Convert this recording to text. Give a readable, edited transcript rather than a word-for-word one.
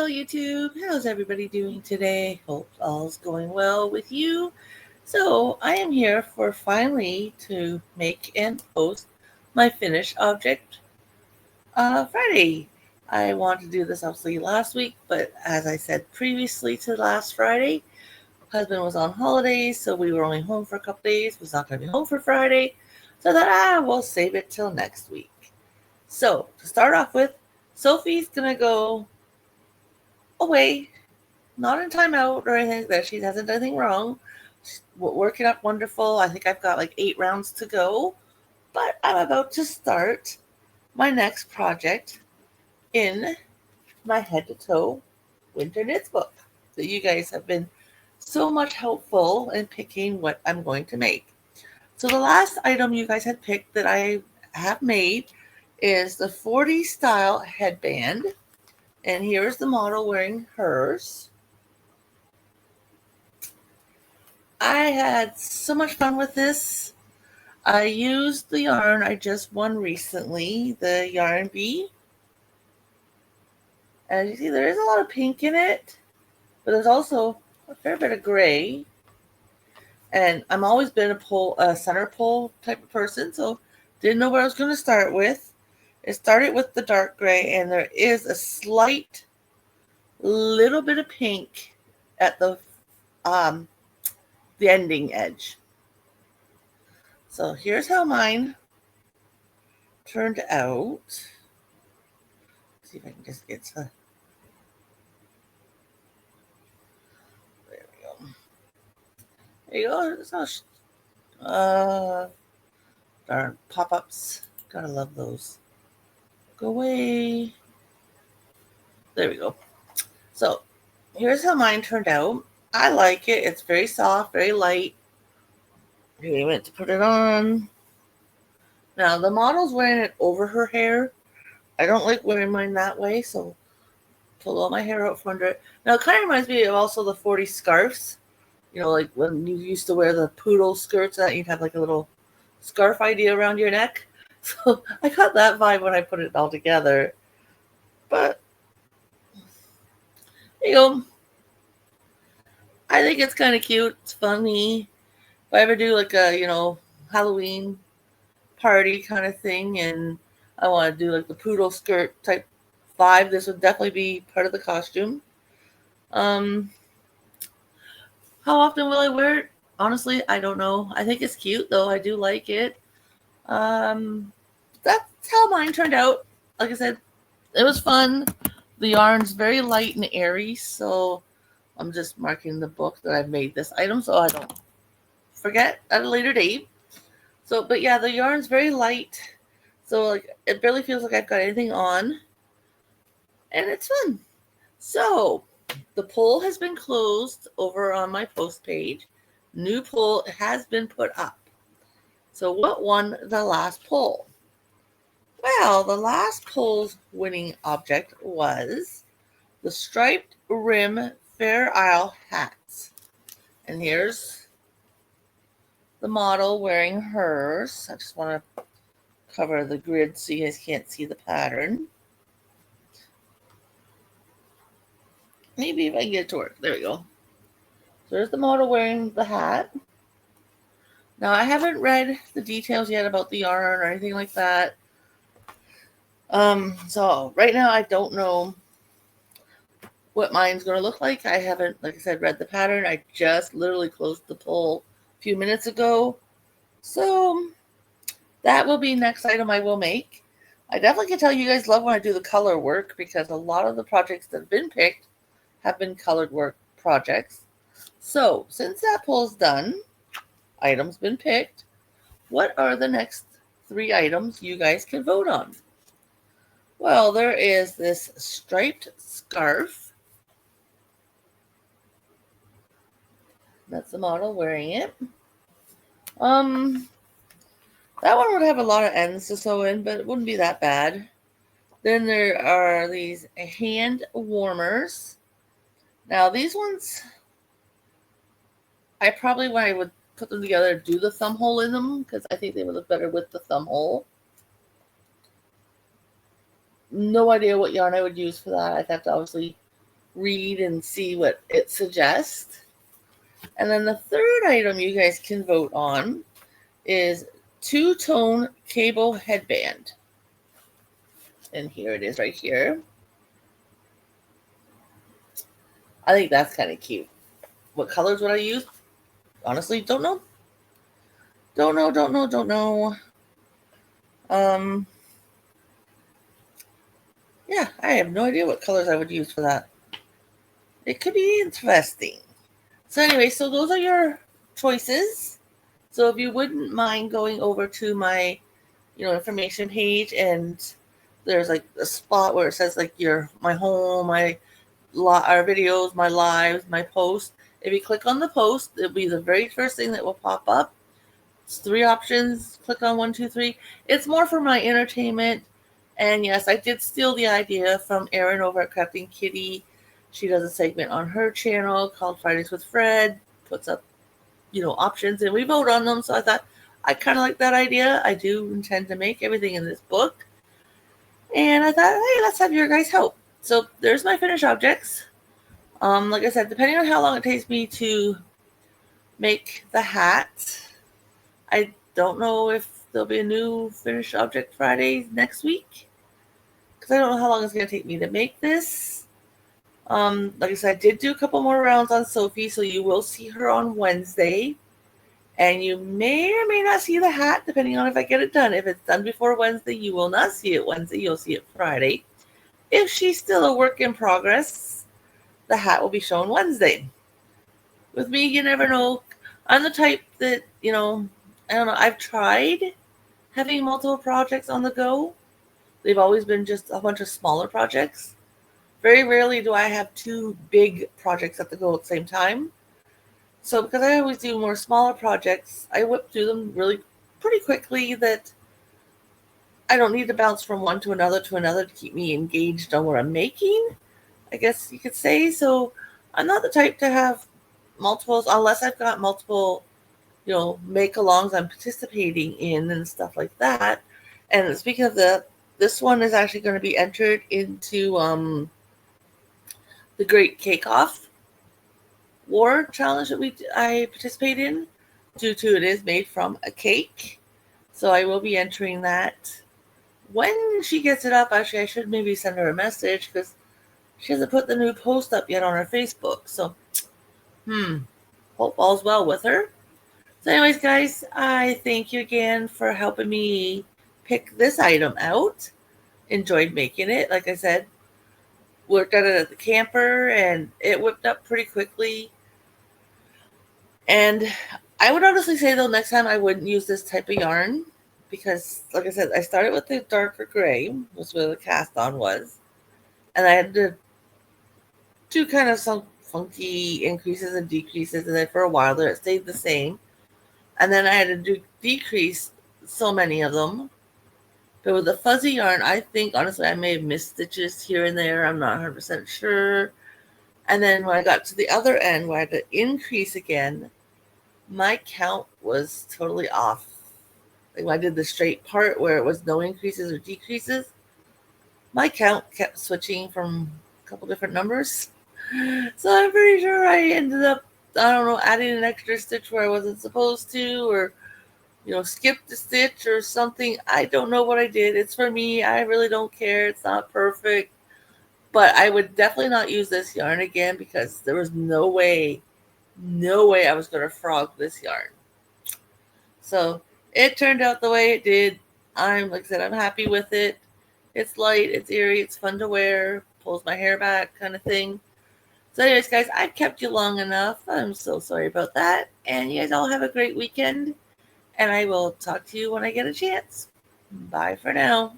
YouTube. How's everybody doing today? Hope all's going well with you. So I am here for finally to make and post my finished object Friday. I wanted to do this obviously last week, but as I said previously to last Friday, husband was on holidays, so we were only home for a couple days. Was not going to be home for Friday, so that we'll save it till next week. So to start off with, Sophie's gonna go away, not in timeout or anything like that. She hasn't done anything wrong. She's working up wonderful. I think I've got like 8 rounds to go, but I'm about to start my next project in my head to toe winter knits book that you guys have been so much helpful in picking what I'm going to make. So the last item you guys had picked that I have made is the 40 style headband. And here's the model wearing hers. I had so much fun with this. I used the yarn I just won recently, the Yarn Bee. As you see, there is a lot of pink in it, but there's also a fair bit of gray. And I'm always been a center pole type of person, so didn't know what I was going to start with. It started with the dark gray, and there is a slight little bit of pink at the ending edge. So here's how mine turned out. Let's see if I can just get to. There we go. There you go. It's all darn pop-ups. Gotta love those. Go away. There we go. So here's how mine turned out. I like it. It's very soft, very light. Really went to put it on. Now the model's wearing it over her hair. I don't like wearing mine that way, so pull all my hair out from under it. Now it kind of reminds me of also the 40 scarves. You know, like when you used to wear the poodle skirts, that you'd have like a little scarf idea around your neck. So I got that vibe when I put it all together. But there you go. I think it's kind of cute. It's funny. If I ever do like a, Halloween party kind of thing and I want to do like the poodle skirt type vibe, this would definitely be part of the costume. How often will I wear it? Honestly, I don't know. I think it's cute though. I do like it. That's how mine turned out. Like I said, it was fun. The yarn's very light and airy, so I'm just marking the book that I've made this item so I don't forget at a later date. So, but yeah, the yarn's very light, so like it barely feels like I've got anything on, and it's fun. So, the poll has been closed over on my post page. New poll has been put up. So, what won the last poll? Well, the last poll's winning object was the striped rim Fair Isle hats. And here's the model wearing hers. I just want to cover the grid so you guys can't see the pattern. Maybe if I can get it to work. There we go. So there's the model wearing the hat. Now, I haven't read the details yet about the yarn or anything like that. So right now I don't know what mine's going to look like. I haven't, like I said, read the pattern. I just literally closed the poll a few minutes ago. So that will be next item I will make. I definitely can tell you guys love when I do the color work because a lot of the projects that have been picked have been colored work projects. So since that poll is done, items been picked, what are the next 3 items you guys can vote on? Well, there is this striped scarf. That's the model wearing it. That one would have a lot of ends to sew in, but it wouldn't be that bad. Then there are these hand warmers. Now these ones, I probably, when I would put them together, do the thumb hole in them because I think they would look better with the thumb hole. No idea what yarn I would use for that. I'd have to obviously read and see what it suggests. And then the third item you guys can vote on is two-tone cable headband. And here it is right here. I think that's kind of cute. What colors would I use? Honestly, don't know. Don't know. Yeah, I have no idea what colors I would use for that. It could be interesting. So anyway, so those are your choices. So if you wouldn't mind going over to my, information page, and there's like a spot where it says like my home, our videos, my lives, my posts. If you click on the post, it'll be the very first thing that will pop up. It's 3 options. Click on 1, 2, 3. It's more for my entertainment. And yes, I did steal the idea from Erin over at Crafting Kitty. She does a segment on her channel called Fridays with Fred. Puts up, options, and we vote on them. So I thought I kind of like that idea. I do intend to make everything in this book. And I thought, hey, let's have your guys' help. So there's my finished objects. Like I said, depending on how long it takes me to make the hat, I don't know if there'll be a new finished object Friday next week, because I don't know how long it's going to take me to make this. Like I said, I did do a couple more rounds on Sophie, so you will see her on Wednesday. And you may or may not see the hat, depending on if I get it done. If it's done before Wednesday, you will not see it Wednesday. You'll see it Friday. If she's still a work in progress, the hat will be shown Wednesday. With me, you never know. I'm the type that, I don't know. I've tried having multiple projects on the go. They've always been just a bunch of smaller projects. Very rarely do I have 2 big projects at the go at the same time. So because I always do more smaller projects, I whip through them pretty quickly, that I don't need to bounce from one to another to keep me engaged on what I'm making, I guess you could say. So I'm not the type to have multiples unless I've got multiple, make-alongs I'm participating in and stuff like that. And speaking of this one is actually going to be entered into the Great Cake Off War challenge that I participate in, due to it is made from a cake. So I will be entering that. When she gets it up, actually I should maybe send her a message, because she hasn't put the new post up yet on her Facebook. So hope all's well with her. So anyways, guys, I thank you again for helping me pick this item out. Enjoyed making it. Like I said, worked at it at the camper, and it whipped up pretty quickly. And I would honestly say, though, next time I wouldn't use this type of yarn, because, like I said, I started with the darker gray, was where the cast on was, and I had to do kind of some funky increases and decreases, and then for a while there it stayed the same, and then I had to decrease so many of them. But with the fuzzy yarn, I think, honestly, I may have missed stitches here and there. I'm not 100% sure. And then when I got to the other end, where I had to increase again, my count was totally off. Like when I did the straight part where it was no increases or decreases, my count kept switching from a couple different numbers. So I'm pretty sure I ended up, I don't know, adding an extra stitch where I wasn't supposed to, or skipped a stitch or something. I don't know what I did. It's for me. I really don't care. It's not perfect. But I would definitely not use this yarn again, because there was no way I was going to frog this yarn. So it turned out the way it did. Like I said, I'm happy with it. It's light, it's airy, it's fun to wear, pulls my hair back kind of thing. So anyways, guys, I've kept you long enough. I'm so sorry about that. And you guys all have a great weekend. And I will talk to you when I get a chance. Bye for now.